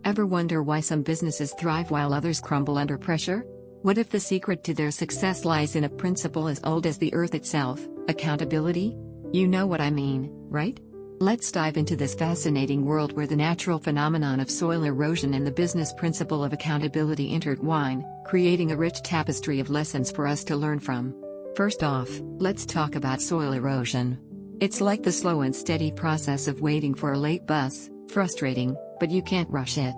Ever wonder why some businesses thrive while others crumble under pressure? What if the secret to their success lies in a principle as old as the earth itself, accountability? You know what I mean, right? Let's dive into this fascinating world where the natural phenomenon of soil erosion and the business principle of accountability intertwine, creating a rich tapestry of lessons for us to learn from. First off, let's talk about soil erosion. It's like the slow and steady process of waiting for a late bus, frustrating, but you can't rush it.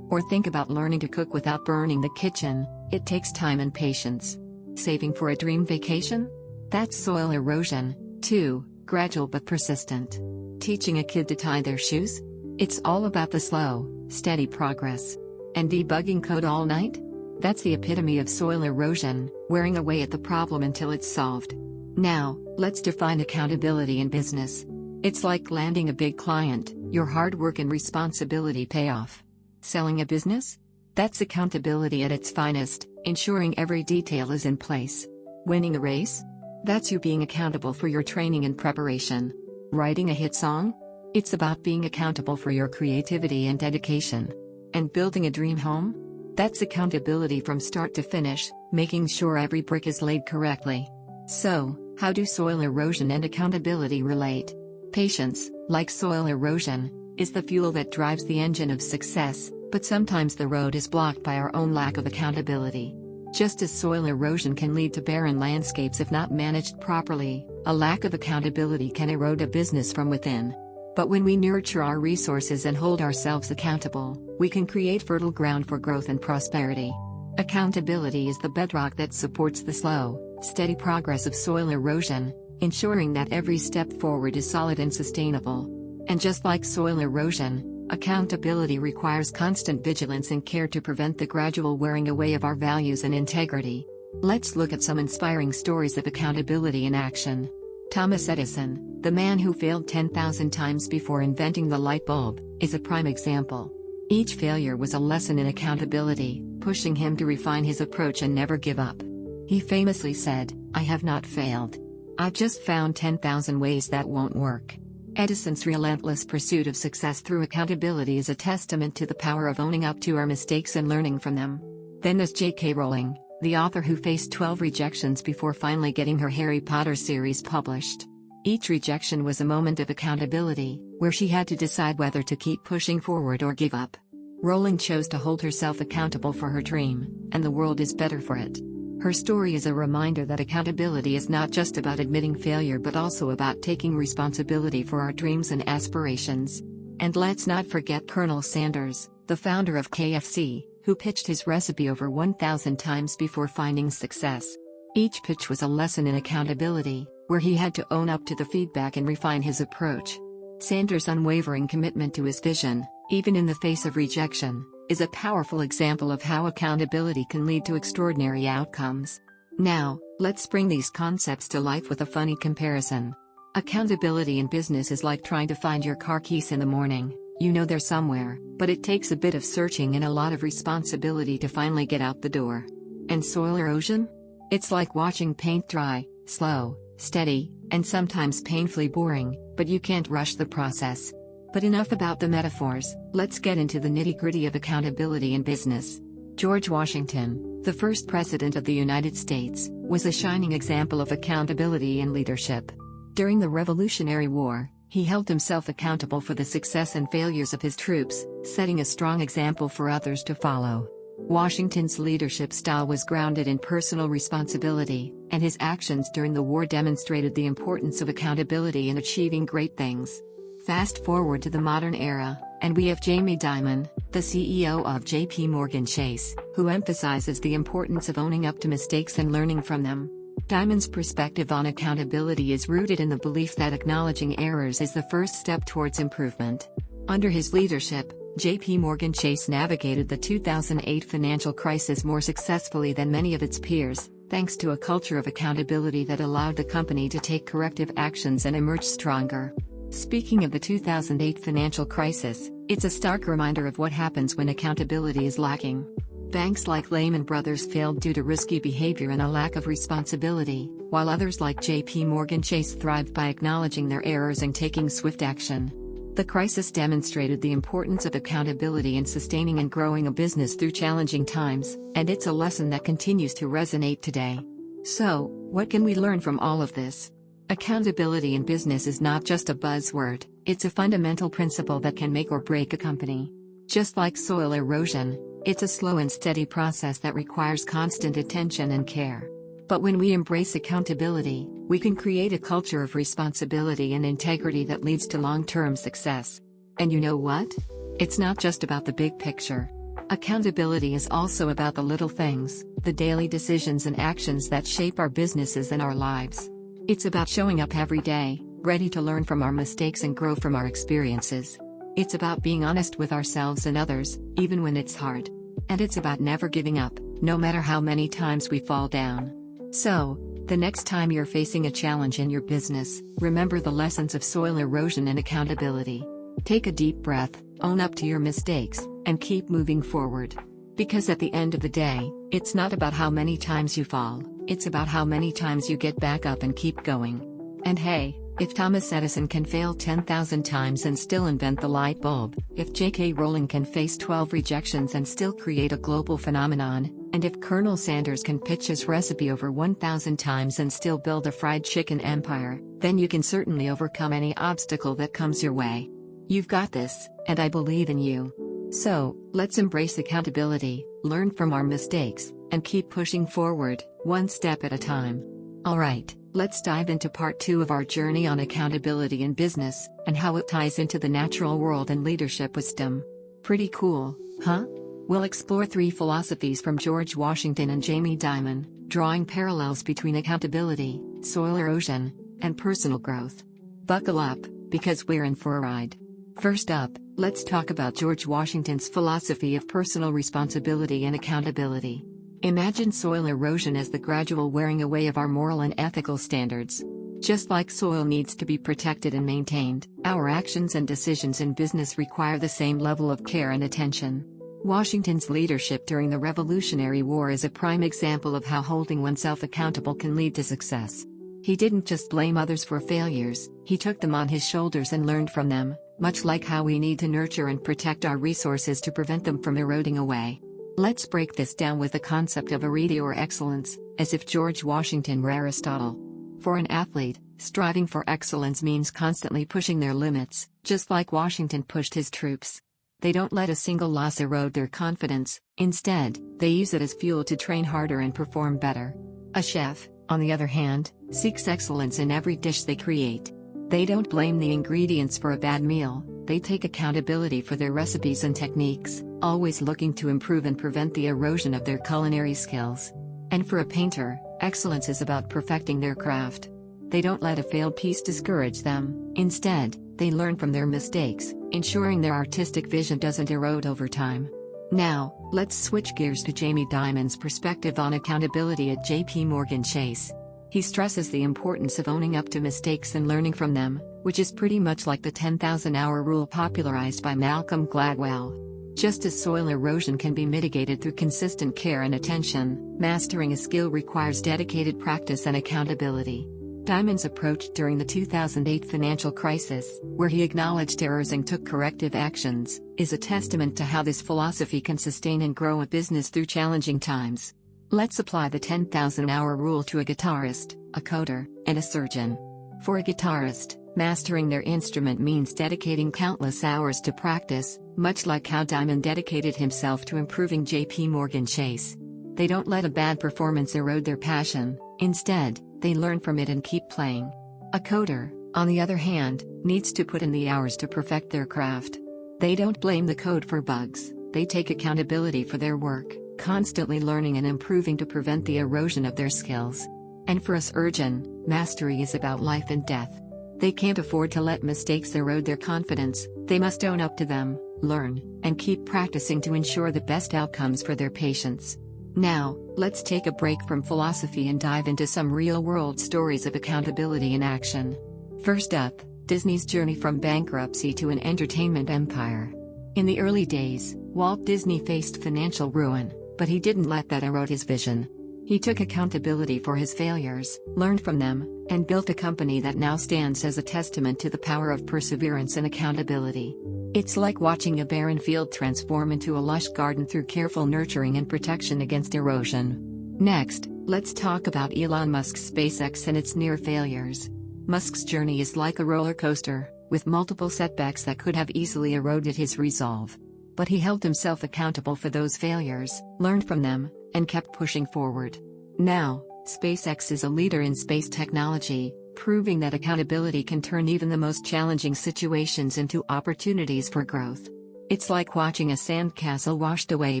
Or think about learning to cook without burning the kitchen. It takes time and patience. Saving for a dream vacation? That's soil erosion, too, gradual but persistent. Teaching a kid to tie their shoes? It's all about the slow, steady progress. And debugging code all night? That's the epitome of soil erosion, wearing away at the problem until it's solved. Now, let's define accountability in business. It's like landing a big client, your hard work and responsibility pay off. Selling a business? That's accountability at its finest, ensuring every detail is in place. Winning a race? That's you being accountable for your training and preparation. Writing a hit song? It's about being accountable for your creativity and dedication. And building a dream home? That's accountability from start to finish, making sure every brick is laid correctly. So, how do soil erosion and accountability relate? Patience, like soil erosion, is the fuel that drives the engine of success, but sometimes the road is blocked by our own lack of accountability. Just as soil erosion can lead to barren landscapes if not managed properly, a lack of accountability can erode a business from within. But when we nurture our resources and hold ourselves accountable, we can create fertile ground for growth and prosperity. Accountability is the bedrock that supports the slow, steady progress of soil erosion, ensuring that every step forward is solid and sustainable. And just like soil erosion, accountability requires constant vigilance and care to prevent the gradual wearing away of our values and integrity. Let's look at some inspiring stories of accountability in action. Thomas Edison, the man who failed 10,000 times before inventing the light bulb, is a prime example. Each failure was a lesson in accountability, pushing him to refine his approach and never give up. He famously said, "I have not failed. I've just found 10,000 ways that won't work." Edison's relentless pursuit of success through accountability is a testament to the power of owning up to our mistakes and learning from them. Then there's J.K. Rowling, the author who faced 12 rejections before finally getting her Harry Potter series published. Each rejection was a moment of accountability, where she had to decide whether to keep pushing forward or give up. Rowling chose to hold herself accountable for her dream, and the world is better for it. Her story is a reminder that accountability is not just about admitting failure but also about taking responsibility for our dreams and aspirations. And let's not forget Colonel Sanders, the founder of KFC, who pitched his recipe over 1,000 times before finding success. Each pitch was a lesson in accountability, where he had to own up to the feedback and refine his approach. Sanders' unwavering commitment to his vision, even in the face of rejection, is a powerful example of how accountability can lead to extraordinary outcomes. Now, let's bring these concepts to life with a funny comparison. Accountability in business is like trying to find your car keys in the morning. You know they're somewhere, but it takes a bit of searching and a lot of responsibility to finally get out the door. And soil erosion? It's like watching paint dry, slow, steady, and sometimes painfully boring, but you can't rush the process. But enough about the metaphors, let's get into the nitty-gritty of accountability in business. George Washington, the first president of the United States, was a shining example of accountability and leadership. During the Revolutionary War, he held himself accountable for the success and failures of his troops, setting a strong example for others to follow. Washington's leadership style was grounded in personal responsibility, and his actions during the war demonstrated the importance of accountability in achieving great things. Fast forward to the modern era, and we have Jamie Dimon, the CEO of JPMorgan Chase, who emphasizes the importance of owning up to mistakes and learning from them. Dimon's perspective on accountability is rooted in the belief that acknowledging errors is the first step towards improvement. Under his leadership, JPMorgan Chase navigated the 2008 financial crisis more successfully than many of its peers, thanks to a culture of accountability that allowed the company to take corrective actions and emerge stronger. Speaking of the 2008 financial crisis, it's a stark reminder of what happens when accountability is lacking. Banks like Lehman Brothers failed due to risky behavior and a lack of responsibility, while others like JPMorgan Chase thrived by acknowledging their errors and taking swift action. The crisis demonstrated the importance of accountability in sustaining and growing a business through challenging times, and it's a lesson that continues to resonate today. So, what can we learn from all of this? Accountability in business is not just a buzzword, it's a fundamental principle that can make or break a company. Just like soil erosion, it's a slow and steady process that requires constant attention and care. But when we embrace accountability, we can create a culture of responsibility and integrity that leads to long-term success. And you know what? It's not just about the big picture. Accountability is also about the little things, the daily decisions and actions that shape our businesses and our lives. It's about showing up every day, ready to learn from our mistakes and grow from our experiences. It's about being honest with ourselves and others, even when it's hard. And it's about never giving up, no matter how many times we fall down. So, the next time you're facing a challenge in your business, remember the lessons of soil erosion and accountability. Take a deep breath, own up to your mistakes, and keep moving forward. Because at the end of the day, it's not about how many times you fall, it's about how many times you get back up and keep going. And hey, if Thomas Edison can fail 10,000 times and still invent the light bulb, if J.K. Rowling can face 12 rejections and still create a global phenomenon, and if Colonel Sanders can pitch his recipe over 1,000 times and still build a fried chicken empire, then you can certainly overcome any obstacle that comes your way. You've got this, and I believe in you. So, let's embrace accountability, learn from our mistakes, and keep pushing forward, one step at a time. Alright, let's dive into part 2 of our journey on accountability in business, and how it ties into the natural world and leadership wisdom. Pretty cool, huh? We'll explore 3 philosophies from George Washington and Jamie Dimon, drawing parallels between accountability, soil erosion, and personal growth. Buckle up, because we're in for a ride. First up, let's talk about George Washington's philosophy of personal responsibility and accountability. Imagine soil erosion as the gradual wearing away of our moral and ethical standards. Just like soil needs to be protected and maintained, our actions and decisions in business require the same level of care and attention. Washington's leadership during the Revolutionary War is a prime example of how holding oneself accountable can lead to success. He didn't just blame others for failures, he took them on his shoulders and learned from them, much like how we need to nurture and protect our resources to prevent them from eroding away. Let's break this down with the concept of arete or excellence, as if George Washington were Aristotle. For an athlete, striving for excellence means constantly pushing their limits, just like Washington pushed his troops. They don't let a single loss erode their confidence, instead, they use it as fuel to train harder and perform better. A chef, on the other hand, seeks excellence in every dish they create. They don't blame the ingredients for a bad meal, they take accountability for their recipes and techniques, always looking to improve and prevent the erosion of their culinary skills. And for a painter, excellence is about perfecting their craft. They don't let a failed piece discourage them, instead, they learn from their mistakes, ensuring their artistic vision doesn't erode over time. Now, let's switch gears to Jamie Dimon's perspective on accountability at JPMorgan Chase. He stresses the importance of owning up to mistakes and learning from them, which is pretty much like the 10,000-hour rule popularized by Malcolm Gladwell. Just as soil erosion can be mitigated through consistent care and attention, mastering a skill requires dedicated practice and accountability. Dimon's approach during the 2008 financial crisis, where he acknowledged errors and took corrective actions, is a testament to how this philosophy can sustain and grow a business through challenging times. Let's apply the 10,000-hour rule to a guitarist, a coder, and a surgeon. For a guitarist, mastering their instrument means dedicating countless hours to practice, much like how Dimon dedicated himself to improving JPMorgan Chase. They don't let a bad performance erode their passion, instead, they learn from it and keep playing. A coder, on the other hand, needs to put in the hours to perfect their craft. They don't blame the code for bugs, they take accountability for their work, constantly learning and improving to prevent the erosion of their skills. And for a surgeon, mastery is about life and death. They can't afford to let mistakes erode their confidence, they must own up to them, learn, and keep practicing to ensure the best outcomes for their patients. Now, let's take a break from philosophy and dive into some real-world stories of accountability in action. First up, Disney's journey from bankruptcy to an entertainment empire. In the early days, Walt Disney faced financial ruin, but he didn't let that erode his vision. He took accountability for his failures, learned from them, and built a company that now stands as a testament to the power of perseverance and accountability. It's like watching a barren field transform into a lush garden through careful nurturing and protection against erosion. Next, let's talk about Elon Musk's SpaceX and its near failures. Musk's journey is like a roller coaster, with multiple setbacks that could have easily eroded his resolve. But he held himself accountable for those failures, learned from them, and kept pushing forward. Now, SpaceX is a leader in space technology, proving that accountability can turn even the most challenging situations into opportunities for growth. It's like watching a sandcastle washed away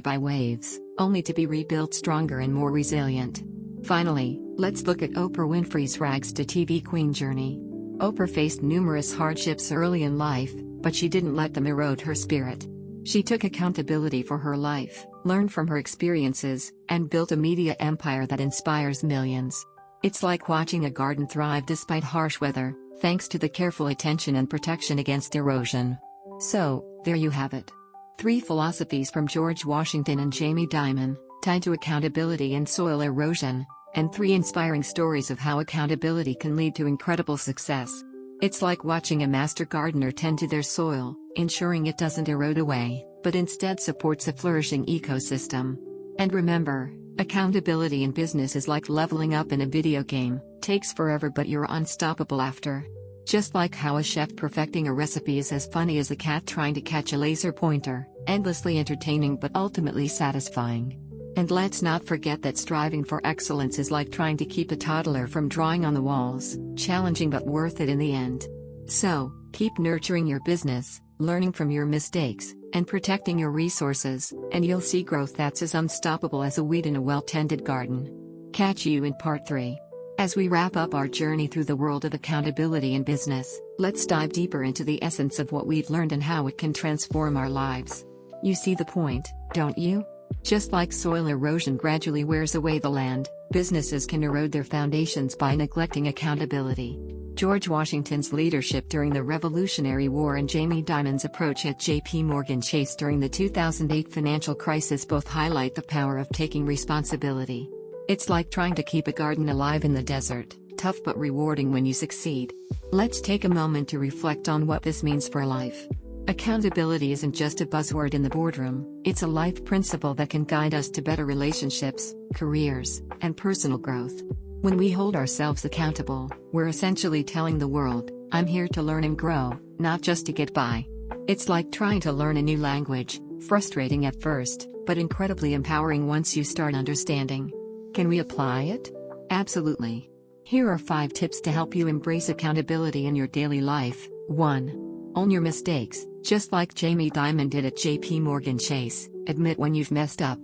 by waves, only to be rebuilt stronger and more resilient. Finally, let's look at Oprah Winfrey's rags to TV queen journey. Oprah faced numerous hardships early in life, but she didn't let them erode her spirit. She took accountability for her life, learned from her experiences, and built a media empire that inspires millions. It's like watching a garden thrive despite harsh weather, thanks to the careful attention and protection against erosion. So, there you have it. 3 philosophies from George Washington and Jamie Dimon, tied to accountability and soil erosion, and 3 inspiring stories of how accountability can lead to incredible success. It's like watching a master gardener tend to their soil, ensuring it doesn't erode away, but instead supports a flourishing ecosystem. And remember, accountability in business is like leveling up in a video game, takes forever but you're unstoppable after. Just like how a chef perfecting a recipe is as funny as a cat trying to catch a laser pointer, endlessly entertaining but ultimately satisfying. And let's not forget that striving for excellence is like trying to keep a toddler from drawing on the walls, challenging but worth it in the end. So, keep nurturing your business, learning from your mistakes, and protecting your resources, and you'll see growth that's as unstoppable as a weed in a well-tended garden. Catch you in part 3. As we wrap up our journey through the world of accountability in business, let's dive deeper into the essence of what we've learned and how it can transform our lives. You see the point, don't you? Just like soil erosion gradually wears away the land, businesses can erode their foundations by neglecting accountability. George Washington's leadership during the Revolutionary War and Jamie Dimon's approach at JPMorgan Chase during the 2008 financial crisis both highlight the power of taking responsibility. It's like trying to keep a garden alive in the desert, tough but rewarding when you succeed. Let's take a moment to reflect on what this means for life. Accountability isn't just a buzzword in the boardroom, it's a life principle that can guide us to better relationships, careers, and personal growth. When we hold ourselves accountable, we're essentially telling the world, I'm here to learn and grow, not just to get by. It's like trying to learn a new language, frustrating at first, but incredibly empowering once you start understanding. Can we apply it? Absolutely. Here are 5 tips to help you embrace accountability in your daily life. 1. Own your mistakes, just like Jamie Dimon did at JPMorgan Chase. Admit when you've messed up.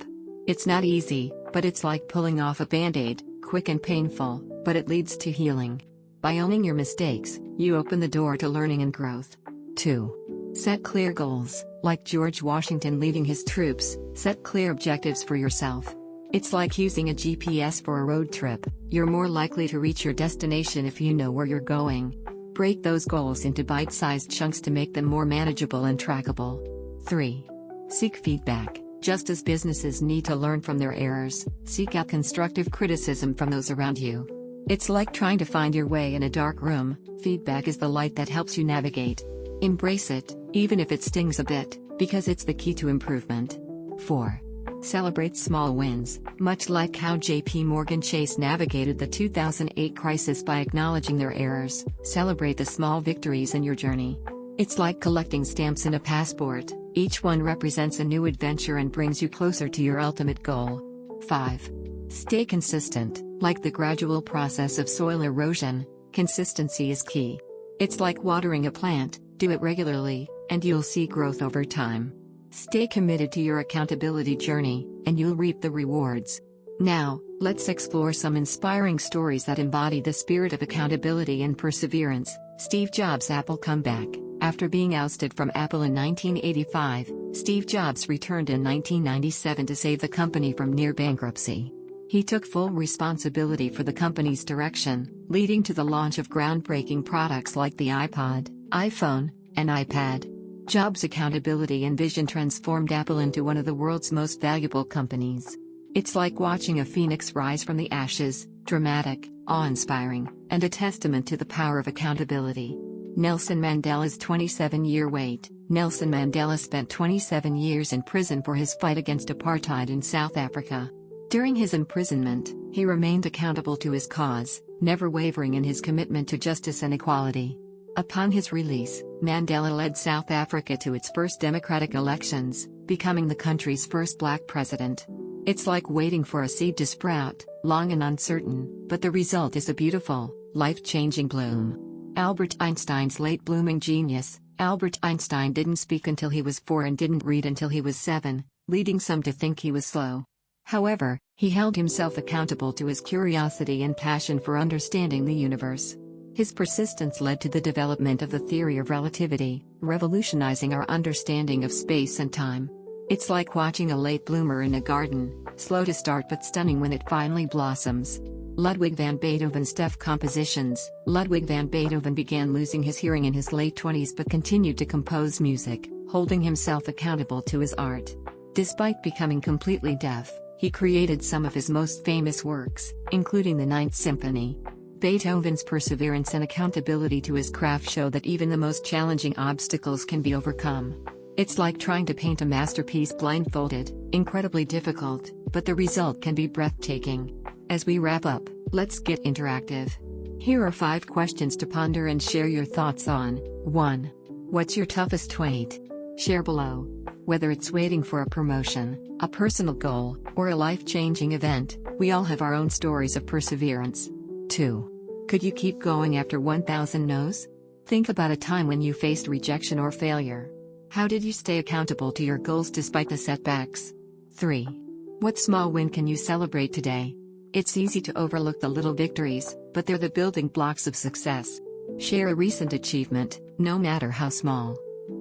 It's not easy, but it's like pulling off a band-aid, quick and painful, but it leads to healing. By owning your mistakes, you open the door to learning and growth. 2. Set clear goals. Like George Washington leading his troops, set clear objectives for yourself. It's like using a GPS for a road trip. You're more likely to reach your destination if you know where you're going. Break those goals into bite-sized chunks to make them more manageable and trackable. 3. Seek feedback. Just as businesses need to learn from their errors, seek out constructive criticism from those around you. It's like trying to find your way in a dark room. Feedback is the light that helps you navigate. Embrace it, even if it stings a bit, because it's the key to improvement. 4. Celebrate small wins. Much like how JPMorgan Chase navigated the 2008 crisis by acknowledging their errors, celebrate the small victories in your journey. It's like collecting stamps in a passport. Each one represents a new adventure and brings you closer to your ultimate goal. 5. Stay consistent. Like the gradual process of soil erosion, consistency is key. It's like watering a plant. Do it regularly, and you'll see growth over time. Stay committed to your accountability journey, and you'll reap the rewards. Now, let's explore some inspiring stories that embody the spirit of accountability and perseverance. Steve Jobs' Apple comeback. After being ousted from Apple in 1985, Steve Jobs returned in 1997 to save the company from near bankruptcy. He took full responsibility for the company's direction, leading to the launch of groundbreaking products like the iPod, iPhone, and iPad. Jobs' accountability and vision transformed Apple into one of the world's most valuable companies. It's like watching a phoenix rise from the ashes, dramatic, awe-inspiring, and a testament to the power of accountability. Nelson Mandela's 27-year wait. Nelson Mandela spent 27 years in prison for his fight against apartheid in South Africa. During his imprisonment, he remained accountable to his cause, never wavering in his commitment to justice and equality. Upon his release, Mandela led South Africa to its first democratic elections, becoming the country's first black president. It's like waiting for a seed to sprout, long and uncertain, but the result is a beautiful, life-changing bloom. Albert Einstein's late blooming genius. Albert Einstein didn't speak until he was 4 and didn't read until he was 7, leading some to think he was slow. However, he held himself accountable to his curiosity and passion for understanding the universe. His persistence led to the development of the theory of relativity, revolutionizing our understanding of space and time. It's like watching a late bloomer in a garden, slow to start but stunning when it finally blossoms. Ludwig van Beethoven's deaf compositions. Ludwig van Beethoven began losing his hearing in his late 20s but continued to compose music, holding himself accountable to his art. Despite becoming completely deaf, he created some of his most famous works, including the Ninth Symphony. Beethoven's perseverance and accountability to his craft show that even the most challenging obstacles can be overcome. It's like trying to paint a masterpiece blindfolded, incredibly difficult, but the result can be breathtaking. As we wrap up, let's get interactive. Here are 5 questions to ponder and share your thoughts on. 1. What's your toughest wait? Share below. Whether it's waiting for a promotion, a personal goal, or a life-changing event, we all have our own stories of perseverance. 2. Could you keep going after 1,000 no's? Think about a time when you faced rejection or failure. How did you stay accountable to your goals despite the setbacks? 3. What small win can you celebrate today? It's easy to overlook the little victories, but they're the building blocks of success. Share a recent achievement, no matter how small.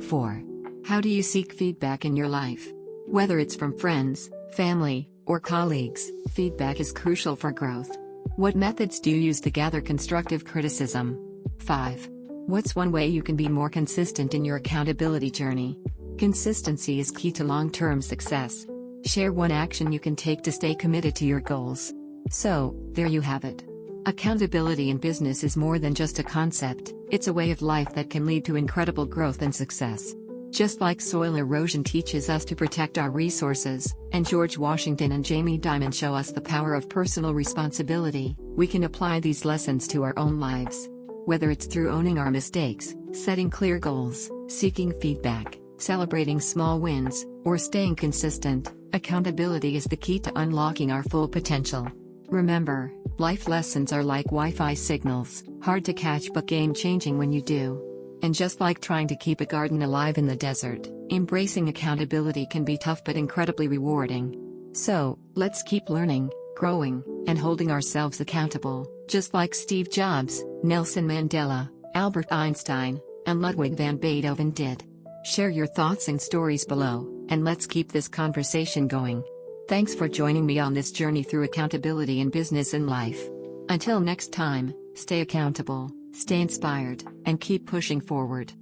4. How do you seek feedback in your life? Whether it's from friends, family, or colleagues, feedback is crucial for growth. What methods do you use to gather constructive criticism? 5. What's one way you can be more consistent in your accountability journey? Consistency is key to long-term success. Share one action you can take to stay committed to your goals. So, there you have it. Accountability in business is more than just a concept, it's a way of life that can lead to incredible growth and success. Just like soil erosion teaches us to protect our resources, and George Washington and Jamie Dimon show us the power of personal responsibility, we can apply these lessons to our own lives. Whether it's through owning our mistakes, setting clear goals, seeking feedback, celebrating small wins, or staying consistent, accountability is the key to unlocking our full potential. Remember, life lessons are like Wi-Fi signals, hard to catch but game-changing when you do. And just like trying to keep a garden alive in the desert, embracing accountability can be tough but incredibly rewarding. So, let's keep learning, growing, and holding ourselves accountable, just like Steve Jobs, Nelson Mandela, Albert Einstein, and Ludwig van Beethoven did. Share your thoughts and stories below, and let's keep this conversation going. Thanks for joining me on this journey through accountability in business and life. Until next time, stay accountable, stay inspired, and keep pushing forward.